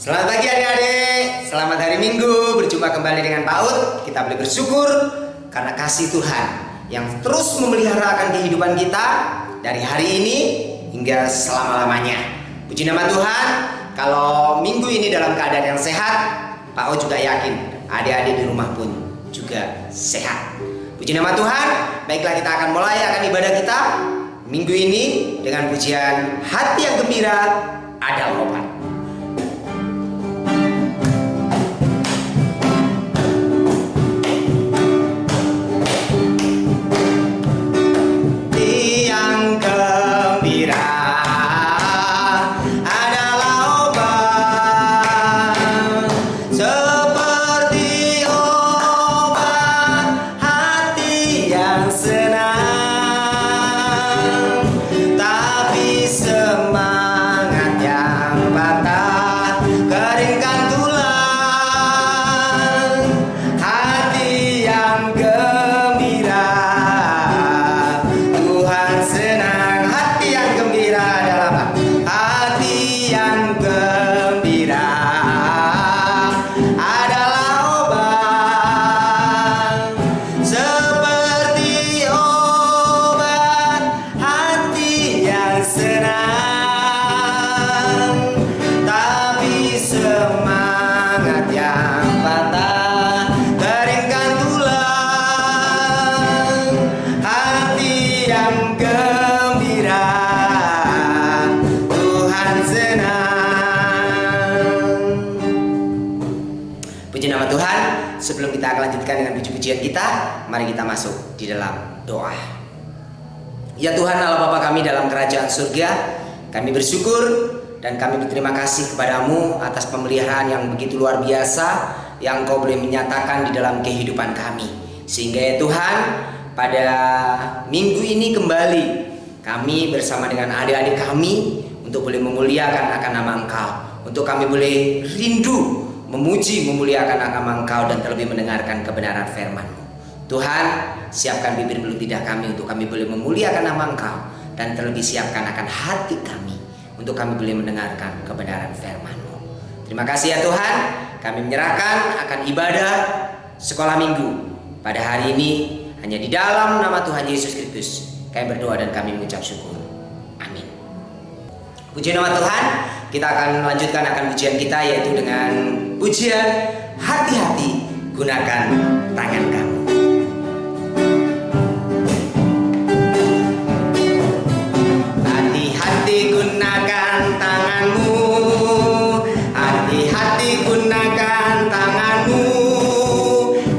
Selamat pagi adik-adik, selamat hari Minggu, berjumpa kembali dengan Pak Ud. Kita boleh bersyukur karena kasih Tuhan yang terus memelihara akan kehidupan kita dari hari ini hingga selama-lamanya. Puji nama Tuhan, kalau minggu ini dalam keadaan yang sehat, Pak Ud juga yakin adik-adik di rumah pun juga sehat. Puji nama Tuhan, baiklah kita akan mulai akan ibadah kita minggu ini dengan pujian Hati yang Gembira Adalah Obat. Sebelum kita akan lanjutkan dengan puji-pujian kita, mari kita masuk di dalam doa. Ya Tuhan Allah Bapa kami dalam kerajaan surga, kami bersyukur dan kami berterima kasih kepadamu atas pemeliharaan yang begitu luar biasa yang Kau boleh menyatakan di dalam kehidupan kami. Sehingga ya Tuhan, pada minggu ini kembali kami bersama dengan adik-adik kami untuk boleh memuliakan akan nama Engkau, untuk kami boleh rindu memuji, memuliakan nama Engkau dan terlebih mendengarkan kebenaran firman-Mu. Tuhan, siapkan bibir mulut lidah kami untuk kami boleh memuliakan nama Engkau dan terlebih siapkan akan hati kami untuk kami boleh mendengarkan kebenaran firman-Mu. Terima kasih ya Tuhan, kami menyerahkan akan ibadah sekolah minggu pada hari ini hanya di dalam nama Tuhan Yesus Kristus. Kami berdoa dan kami mengucap syukur. Amin. Puji nama Tuhan. Kita akan melanjutkan akan pujian kita yaitu dengan pujian Hati-hati Gunakan Tangan Kamu. Hati-hati gunakan tanganmu, hati-hati gunakan tanganmu,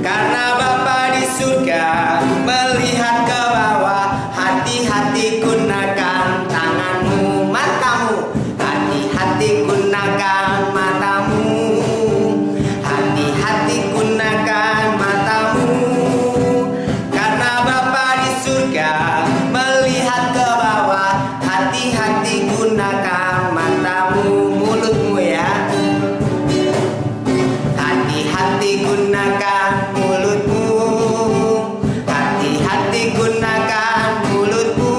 karena Bapa di surga melihat ke bawah. Hati-hati gunakan tanganmu, matamu, hati-hati gunakan matamu, hati-hati gunakan matamu, karena Bapa di surga melihat ke bawah. Hati-hati gunakan matamu, mulutmu ya, hati-hati gunakan mulutmu, hati-hati gunakan mulutmu,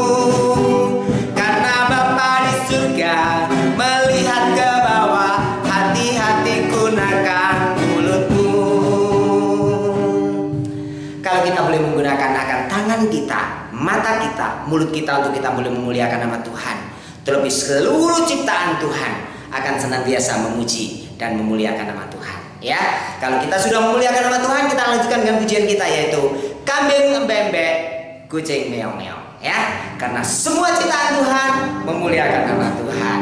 karena Bapa di surga melihat ke bawah. Hati-hati gunakan mulutmu. Kalau kita boleh menggunakan akan tangan kita, mata kita, mulut kita untuk kita boleh memuliakan nama Tuhan, terlebih seluruh ciptaan Tuhan akan senantiasa memuji dan memuliakan nama Tuhan. Ya, kalau kita sudah memuliakan nama Tuhan, kita lanjutkan dengan pujian kita yaitu kambing embek-embek, kucing meong-meong. Ya, karena semua ciptaan Tuhan memuliakan nama Tuhan.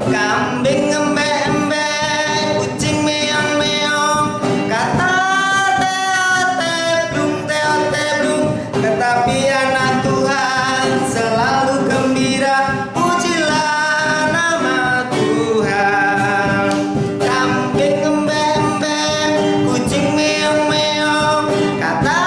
Kambing embek-embek, kucing meong-meong, kata teote-blung, tetapi anak Tuhan selalu gembira. Pujilah nama Tuhan. Kambing embek-embek, kucing meong-meong, kata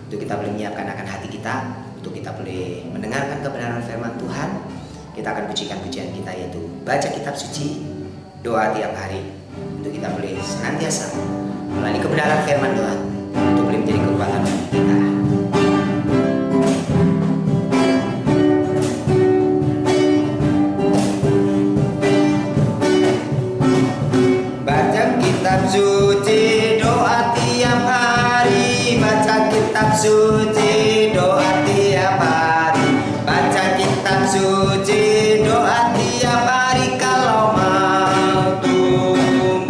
untuk kita boleh menyiapkan akan hati kita, untuk kita boleh mendengarkan kebenaran firman Tuhan. Kita akan pujikan pujian kita, yaitu baca kitab suci, doa tiap hari, untuk kita boleh senantiasa melalui kebenaran firman Tuhan, untuk boleh menjadi kekuatan bagi kita. Baca kitab suci, doa tiap hari, baca kitab suci, doa tiap hari, baca kitab suci, doa tiap hari. Kalau mau tumbuh,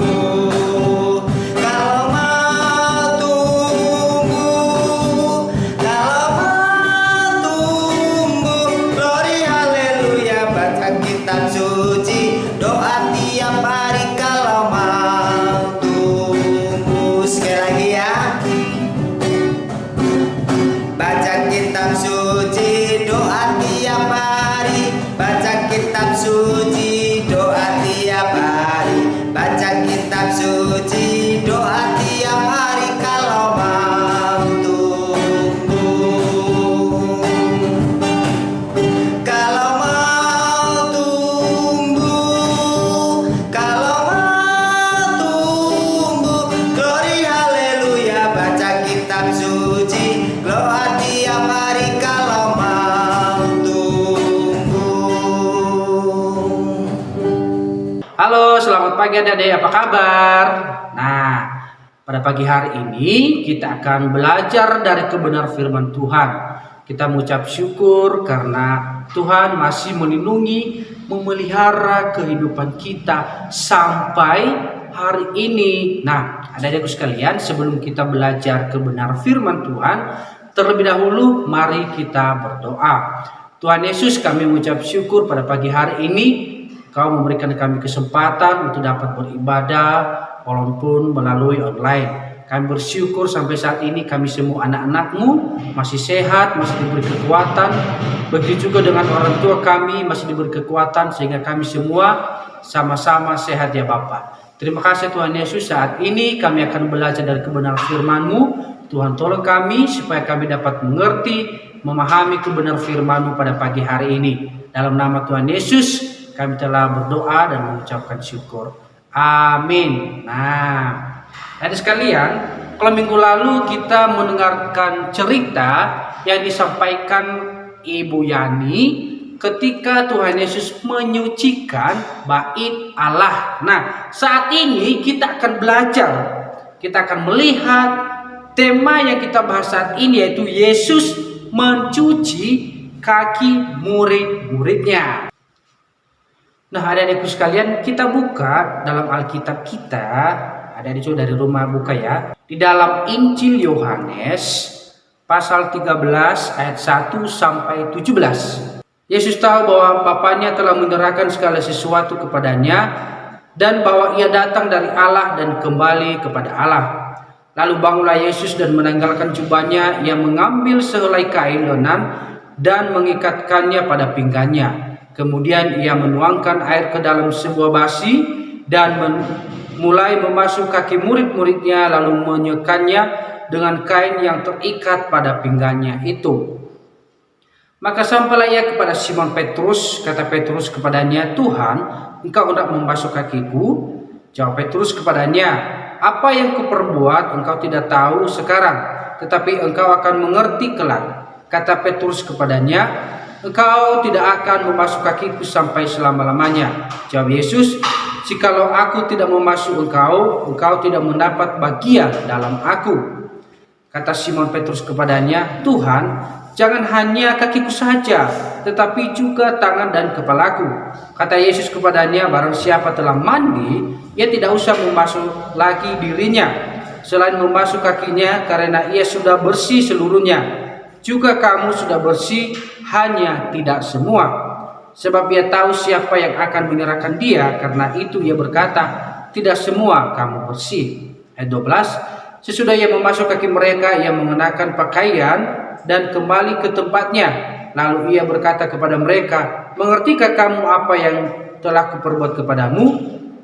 kalau mau tumbuh, kalau mau tumbuh, glory haleluya. Baca kitab suci, doa tiap hari. Kalau mau tumbuh, sekali lagi ya. Baca kitab suci, doa tiap hari, baca kitab suci, doa tiap hari, baca kitab suci, doa tiap hari. Kalau mau tumbuh, kalau mau tumbuh, kalau mau tumbuh, glory haleluya. Baca kitab suci, doa tiap hari. Kalau mau tumbuh. Halo, selamat pagi adik-adik, apa kabar? Nah, pada pagi hari ini kita akan belajar dari kebenaran firman Tuhan. Kita mengucap syukur karena Tuhan masih melindungi, memelihara kehidupan kita sampai hari ini. Nah, adik-adikku sekalian, sebelum kita belajar kebenaran firman Tuhan, terlebih dahulu mari kita berdoa. Tuhan Yesus, kami mengucap syukur pada pagi hari ini Kau memberikan kami kesempatan untuk dapat beribadah walaupun melalui online. Kami bersyukur sampai saat ini kami semua anak-anak-Mu masih sehat, masih diberi kekuatan. Begitu juga dengan orang tua kami masih diberi kekuatan sehingga kami semua sama-sama sehat ya Bapa. Terima kasih Tuhan Yesus, saat ini kami akan belajar dari kebenaran firman-Mu. Tuhan tolong kami supaya kami dapat mengerti, memahami kebenaran firman-Mu pada pagi hari ini. Dalam nama Tuhan Yesus kami telah berdoa dan mengucapkan syukur. Amin. Nah, adik sekalian, kalau minggu lalu kita mendengarkan cerita yang disampaikan Ibu Yani ketika Tuhan Yesus menyucikan bait Allah. Nah, saat ini kita akan belajar, kita akan melihat tema yang kita bahas saat ini, yaitu Yesus mencuci kaki murid-muridnya. Nah, adik-adikku sekalian, kita buka dalam Alkitab kita. Adik-adik dari rumah buka ya. Di dalam Injil Yohanes pasal 13 ayat 1 sampai 17. Yesus tahu bahwa Bapaknya telah menyerahkan segala sesuatu kepadanya dan bahwa ia datang dari Allah dan kembali kepada Allah. Lalu bangunlah Yesus dan menanggalkan jubahnya, ia mengambil sehelai kain lenan dan mengikatkannya pada pinggangnya. Kemudian ia menuangkan air ke dalam sebuah basi dan mulai memasuk kaki murid-muridnya, lalu menyekannya dengan kain yang terikat pada pinggangnya itu. Maka sampailah ia kepada Simon Petrus. Kata Petrus kepadanya, "Tuhan, engkau hendak membasuh kakiku?" Jawab Petrus kepadanya, "Apa yang kuperbuat engkau tidak tahu sekarang, tetapi engkau akan mengerti kelak." Kata Petrus kepadanya, "Engkau tidak akan membasuh kakiku sampai selama-lamanya." Jawab Yesus, "Jikalau aku tidak membasuh engkau, engkau tidak mendapat bagian dalam aku." Kata Simon Petrus kepadanya, "Tuhan, jangan hanya kakiku saja, tetapi juga tangan dan kepalaku." Kata Yesus kepadanya, "Barang siapa telah mandi, ia tidak usah membasuh lagi dirinya, selain membasuh kakinya, karena ia sudah bersih seluruhnya. Juga kamu sudah bersih, hanya tidak semua. Sebab ia tahu siapa yang akan menyerahkan dia, karena itu ia berkata, tidak semua kamu bersih." Ayat 12. Sesudah ia membasuh kaki mereka, ia mengenakan pakaian dan kembali ke tempatnya. Lalu ia berkata kepada mereka, "Mengertikah kamu apa yang telah kuperbuat kepadamu?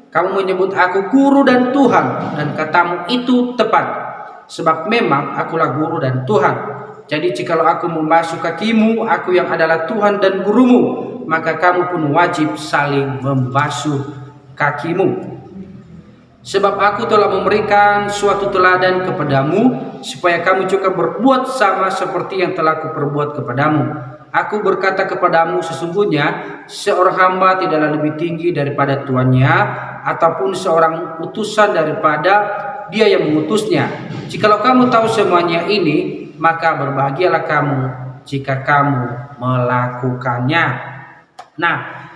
Kamu menyebut aku guru dan Tuhan, dan katamu itu tepat. Sebab memang akulah guru dan Tuhan. Jadi jikalau aku membasuh kakimu, aku yang adalah Tuhan dan gurumu, maka kamu pun wajib saling membasuh kakimu. Sebab aku telah memberikan suatu teladan kepadamu, supaya kamu juga berbuat sama seperti yang telah kuperbuat kepadamu. Aku berkata kepadamu, sesungguhnya seorang hamba tidaklah lebih tinggi daripada tuannya, ataupun seorang utusan daripada dia yang mengutusnya. Jikalau kamu tahu semuanya ini, maka berbahagialah kamu jika kamu melakukannya. Nah,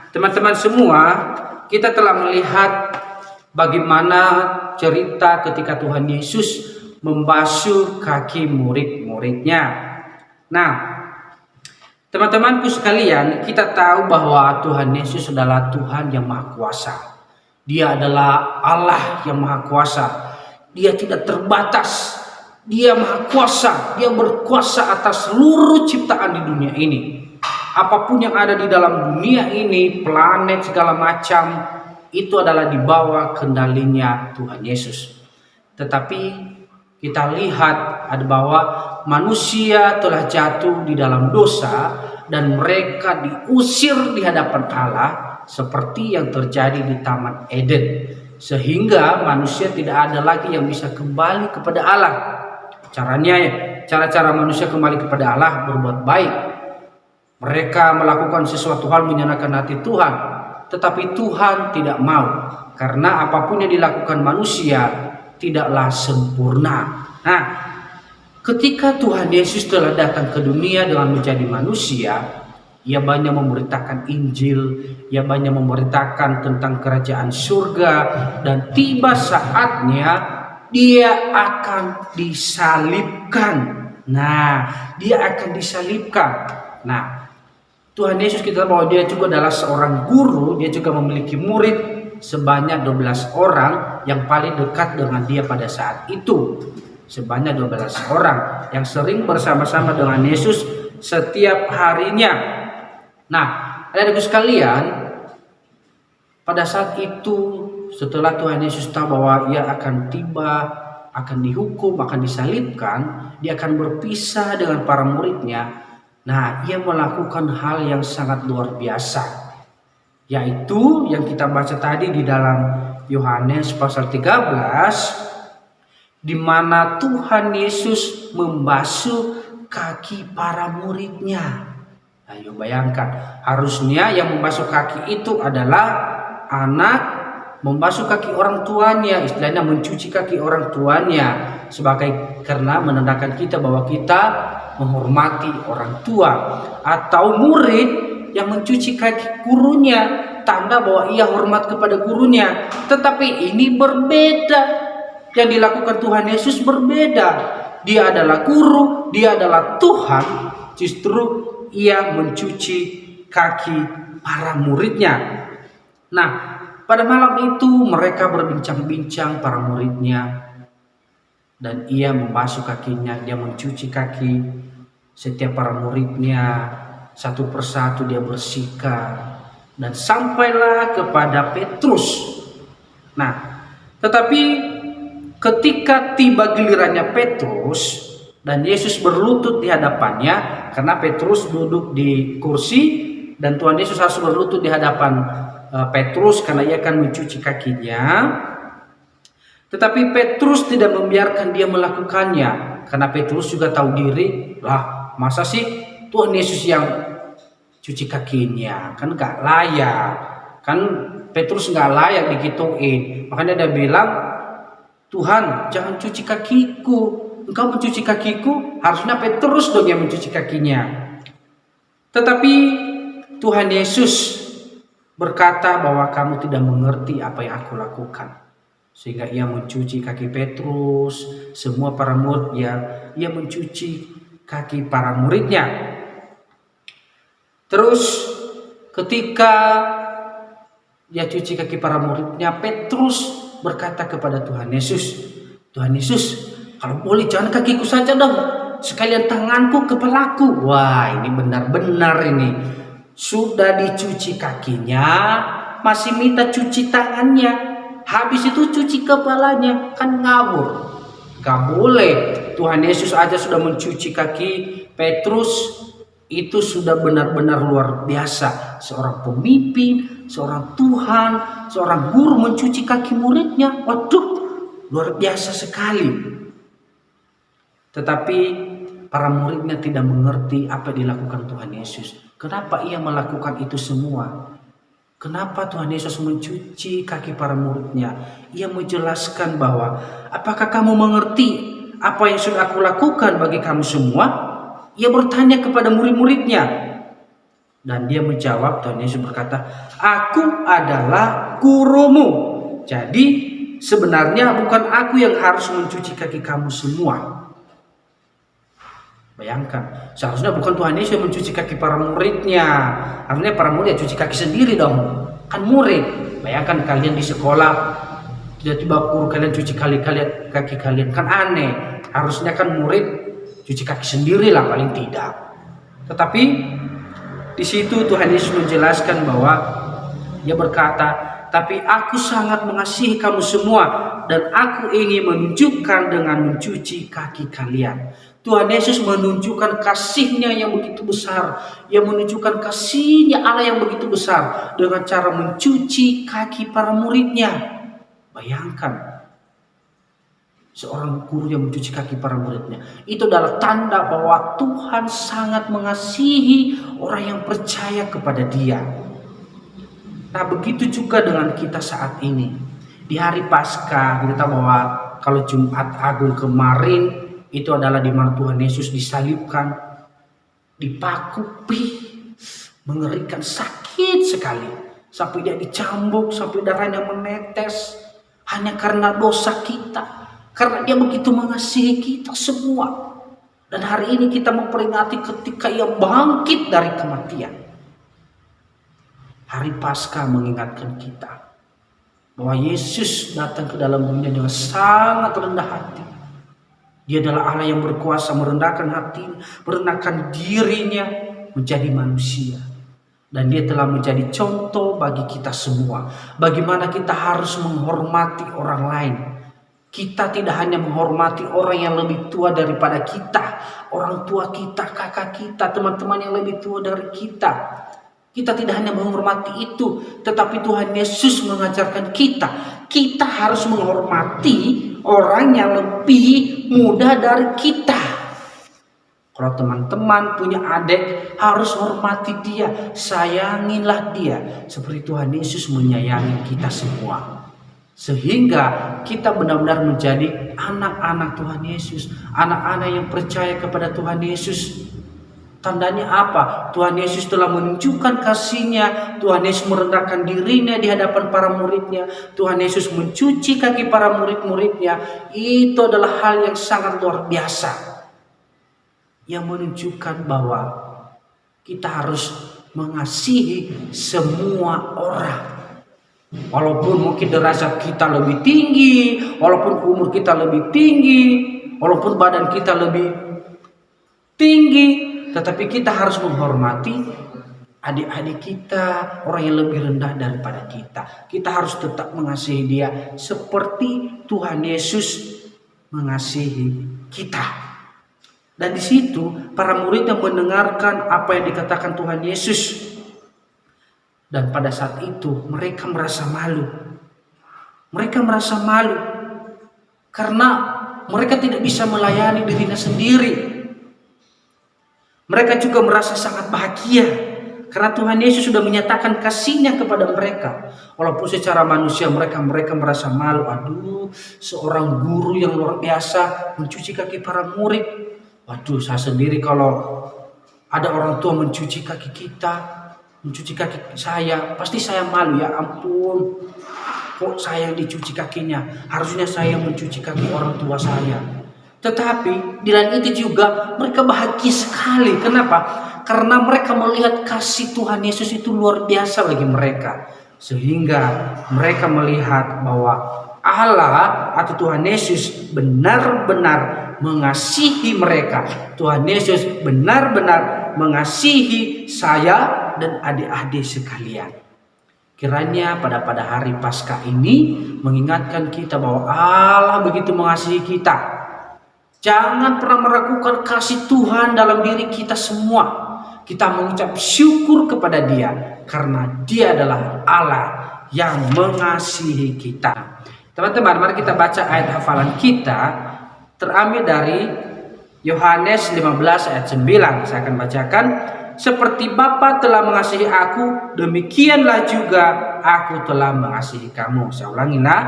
teman-teman semua, kita telah melihat bagaimana cerita ketika Tuhan Yesus membasuh kaki murid-muridnya. Nah, teman-temanku sekalian, kita tahu bahwa Tuhan Yesus adalah Tuhan yang Maha Kuasa. Dia adalah Allah yang Maha Kuasa. Dia tidak terbatas. Dia Maha Kuasa. Dia berkuasa atas seluruh ciptaan di dunia ini. Apapun yang ada di dalam dunia ini, planet segala macam, itu adalah di bawah kendalinya Tuhan Yesus. Tetapi kita lihat ada bahwa manusia telah jatuh di dalam dosa dan mereka diusir di hadapan Allah seperti yang terjadi di Taman Eden, sehingga manusia tidak ada lagi yang bisa kembali kepada Allah. Cara manusia kembali kepada Allah berbuat baik. Mereka melakukan sesuatu hal menyenangkan hati Tuhan, tetapi Tuhan tidak mau, karena apapun yang dilakukan manusia tidaklah sempurna. Nah, ketika Tuhan Yesus telah datang ke dunia dengan menjadi manusia, Ia banyak memberitakan Injil, Ia banyak memberitakan tentang kerajaan surga, dan tiba saatnya Dia akan disalibkan. Nah, Dia akan disalibkan. Nah, Tuhan Yesus, kita tahu bahwa Dia juga adalah seorang guru. Dia juga memiliki murid sebanyak 12 orang yang paling dekat dengan Dia pada saat itu. Sebanyak 12 orang yang sering bersama-sama dengan Yesus setiap harinya. Nah, adik-adikku sekalian, pada saat itu setelah Tuhan Yesus tahu bahwa Ia akan tiba, akan dihukum, akan disalibkan, Dia akan berpisah dengan para muridnya. Nah, Ia melakukan hal yang sangat luar biasa, yaitu yang kita baca tadi di dalam Yohanes pasal 13, di mana Tuhan Yesus membasuh kaki para muridnya. Ayo bayangkan, harusnya yang membasuh kaki itu adalah anak membasuh kaki orang tuanya, istilahnya mencuci kaki orang tuanya, sebagai karena menandakan kita bahwa kita menghormati orang tua, atau murid yang mencuci kaki gurunya, tanda bahwa ia hormat kepada gurunya. Tetapi ini berbeda, yang dilakukan Tuhan Yesus berbeda. Dia adalah guru, Dia adalah Tuhan, justru Ia mencuci kaki para muridnya. Nah, pada malam itu mereka berbincang-bincang para muridnya, dan Ia membasuh kakinya, Dia mencuci kaki setiap para muridnya, satu persatu Dia bersihkan, dan sampailah kepada Petrus. Nah, tetapi ketika tiba gilirannya Petrus dan Yesus berlutut di hadapannya, karena Petrus duduk di kursi dan Tuhan Yesus harus berlutut di hadapan Petrus karena Ia akan mencuci kakinya. Tetapi Petrus tidak membiarkan dia melakukannya, karena Petrus juga tahu diri, lah masa sih Tuhan Yesus yang cuci kakinya, kan gak layak, kan Petrus gak layak digituin. Makanya dia bilang, Tuhan jangan cuci kakiku, Engkau mencuci kakiku, harusnya Petrus dong yang mencuci kakinya. Tetapi Tuhan Yesus berkata bahwa kamu tidak mengerti apa yang aku lakukan, sehingga Ia mencuci kaki Petrus, semua para murid Ia mencuci kaki para muridnya. Terus ketika Dia cuci kaki para muridnya, Petrus berkata kepada Tuhan Yesus, Tuhan Yesus, kalau boleh jangan kakiku saja dong, sekalian tanganku, kepalaku. Wah, ini benar-benar ini. Sudah dicuci kakinya, masih minta cuci tangannya. Habis itu cuci kepalanya, kan ngawur. Gak boleh. Tuhan Yesus aja sudah mencuci kaki Petrus. Itu sudah benar-benar luar biasa. Seorang pemimpin, seorang Tuhan, seorang guru mencuci kaki muridnya. Waduh, luar biasa sekali. Tetapi para muridnya tidak mengerti apa yang dilakukan Tuhan Yesus. Kenapa ia melakukan itu semua? Kenapa Tuhan Yesus mencuci kaki para muridnya? Ia menjelaskan bahwa, apakah kamu mengerti apa yang sudah aku lakukan bagi kamu semua? Ia bertanya kepada murid-muridnya. Dan dia menjawab, Tuhan Yesus berkata, aku adalah gurumu. Jadi sebenarnya bukan aku yang harus mencuci kaki kamu semua. Bayangkan, seharusnya bukan Tuhan Yesus yang mencuci kaki para muridnya. Harusnya para murid cuci kaki sendiri dong. Kan murid. Bayangkan kalian di sekolah, tiba-tiba guru kalian cuci kaki kalian. Kan aneh. Harusnya kan murid cuci kaki sendiri lah paling tidak. Tetapi di situ Tuhan Yesus menjelaskan bahwa Dia berkata, tapi aku sangat mengasihi kamu semua dan aku ingin menunjukkan dengan mencuci kaki kalian. Tuhan Yesus menunjukkan kasih-Nya yang begitu besar, yang menunjukkan kasih-Nya Allah yang begitu besar dengan cara mencuci kaki para murid-Nya. Bayangkan, seorang guru yang mencuci kaki para muridnya. Itu adalah tanda bahwa Tuhan sangat mengasihi orang yang percaya kepada Dia. Nah, begitu juga dengan kita saat ini. Di hari Paskah, kita tahu bahwa kalau Jumat Agung kemarin itu adalah di mana Tuhan Yesus disalibkan, dipakupi, mengerikan, sakit sekali. Sampai Dia dicambuk, sampai darahnya menetes. Hanya karena dosa kita. Karena Dia begitu mengasihi kita semua. Dan hari ini kita memperingati ketika Ia bangkit dari kematian. Hari Paskah mengingatkan kita bahwa Yesus datang ke dalam dunia dengan sangat rendah hati. Dia adalah Allah yang berkuasa merendahkan hati, merendahkan dirinya menjadi manusia. Dan Dia telah menjadi contoh bagi kita semua. Bagaimana kita harus menghormati orang lain. Kita tidak hanya menghormati orang yang lebih tua daripada kita, orang tua kita, kakak kita, teman-teman yang lebih tua dari kita. Kita tidak hanya menghormati itu, tetapi Tuhan Yesus mengajarkan kita harus menghormati orang yang lebih muda dari kita. Kalau teman-teman punya adik, harus hormati dia, sayangilah dia seperti Tuhan Yesus menyayangi kita semua. Sehingga kita benar-benar menjadi anak-anak Tuhan Yesus, anak-anak yang percaya kepada Tuhan Yesus. Tandanya apa? Tuhan Yesus telah menunjukkan kasih-Nya. Tuhan Yesus merendahkan dirinya di hadapan para murid-Nya. Tuhan Yesus mencuci kaki para murid-murid-Nya. Itu adalah hal yang sangat luar biasa, yang menunjukkan bahwa kita harus mengasihi semua orang. Walaupun mungkin derajat kita lebih tinggi, walaupun umur kita lebih tinggi, walaupun badan kita lebih tinggi, tetapi kita harus menghormati adik-adik kita, orang yang lebih rendah daripada kita. Kita harus tetap mengasihi dia seperti Tuhan Yesus mengasihi kita. Dan di situ para murid yang mendengarkan apa yang dikatakan Tuhan Yesus. Dan pada saat itu mereka merasa malu. Mereka merasa malu karena mereka tidak bisa melayani dirinya sendiri. Mereka juga merasa sangat bahagia karena Tuhan Yesus sudah menyatakan kasih-Nya kepada mereka. Walaupun secara manusia mereka merasa malu. Aduh, seorang guru yang luar biasa mencuci kaki para murid. Waduh, saya sendiri kalau ada orang tua mencuci kaki kita, mencuci kaki saya, pasti saya malu. Ya ampun, kok saya yang dicuci kakinya? Harusnya saya mencuci kaki orang tua saya. Tetapi di lain itu juga mereka bahagia sekali. Kenapa? Karena mereka melihat kasih Tuhan Yesus itu luar biasa bagi mereka. Sehingga mereka melihat bahwa Allah atau Tuhan Yesus benar-benar mengasihi mereka. Tuhan Yesus benar-benar mengasihi saya dan adik-adik sekalian. Kiranya pada hari Paskah ini mengingatkan kita bahwa Allah begitu mengasihi kita. Jangan pernah meragukan kasih Tuhan dalam diri kita semua. Kita mengucap syukur kepada Dia karena Dia adalah Allah yang mengasihi kita. Teman-teman, mari kita baca ayat hafalan kita terambil dari Yohanes 15 ayat 9. Saya akan bacakan. Seperti Bapa telah mengasihi aku, demikianlah juga aku telah mengasihi kamu. Saya ulangilah,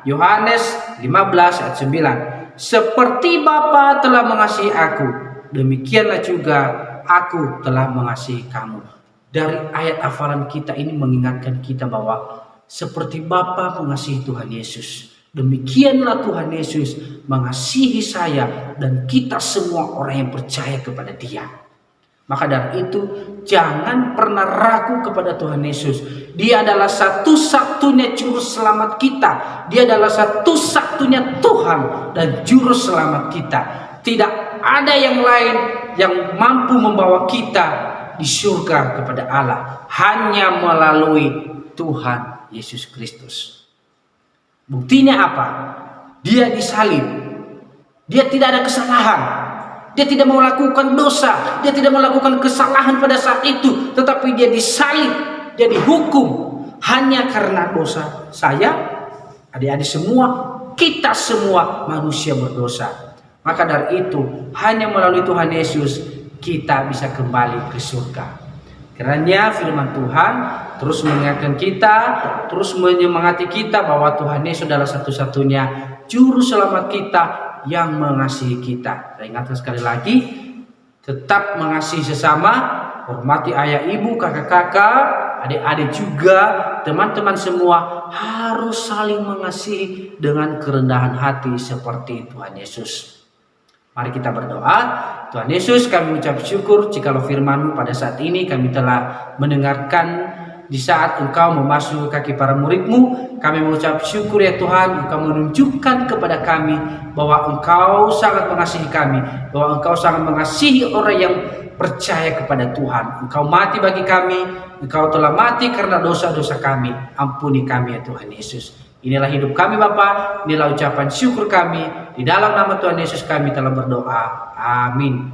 Yohanes 15 ayat 9. Seperti Bapa telah mengasihi aku, demikianlah juga aku telah mengasihi kamu. Dari ayat hafalan kita ini mengingatkan kita bahwa seperti Bapa mengasihi Tuhan Yesus, demikianlah Tuhan Yesus mengasihi saya dan kita semua orang yang percaya kepada Dia. Maka dari itu jangan pernah ragu kepada Tuhan Yesus. Dia adalah satu-satunya juru selamat kita. Dia adalah satu-satunya Tuhan dan juru selamat kita. Tidak ada yang lain yang mampu membawa kita di surga kepada Allah, hanya melalui Tuhan Yesus Kristus. Buktinya apa? Dia disalib. Dia tidak ada kesalahan. Dia tidak melakukan dosa. Dia tidak melakukan kesalahan pada saat itu. Tetapi dia disalib. Dia dihukum. Hanya karena dosa saya, adik-adik semua, kita semua manusia berdosa. Maka dari itu, hanya melalui Tuhan Yesus kita bisa kembali ke surga. Kiranya firman Tuhan terus mengingatkan kita, terus menyemangati kita bahwa Tuhan Yesus adalah satu-satunya juru selamat kita yang mengasihi kita. Saya ingatkan sekali lagi, tetap mengasihi sesama, hormati ayah ibu, kakak-kakak, adik-adik juga, teman-teman semua harus saling mengasihi dengan kerendahan hati seperti Tuhan Yesus. Mari kita berdoa. Tuhan Yesus, kami mengucap syukur jikalau firman-Mu pada saat ini kami telah mendengarkan. Di saat Engkau memasuki kaki para murid-Mu, kami mengucap syukur ya Tuhan, Engkau menunjukkan kepada kami bahwa Engkau sangat mengasihi kami, bahwa Engkau sangat mengasihi orang yang percaya kepada Tuhan. Engkau mati bagi kami, Engkau telah mati karena dosa-dosa kami. Ampuni kami ya Tuhan Yesus. Inilah hidup kami Bapa, inilah ucapan syukur kami. Di dalam nama Tuhan Yesus kami telah berdoa. Amin.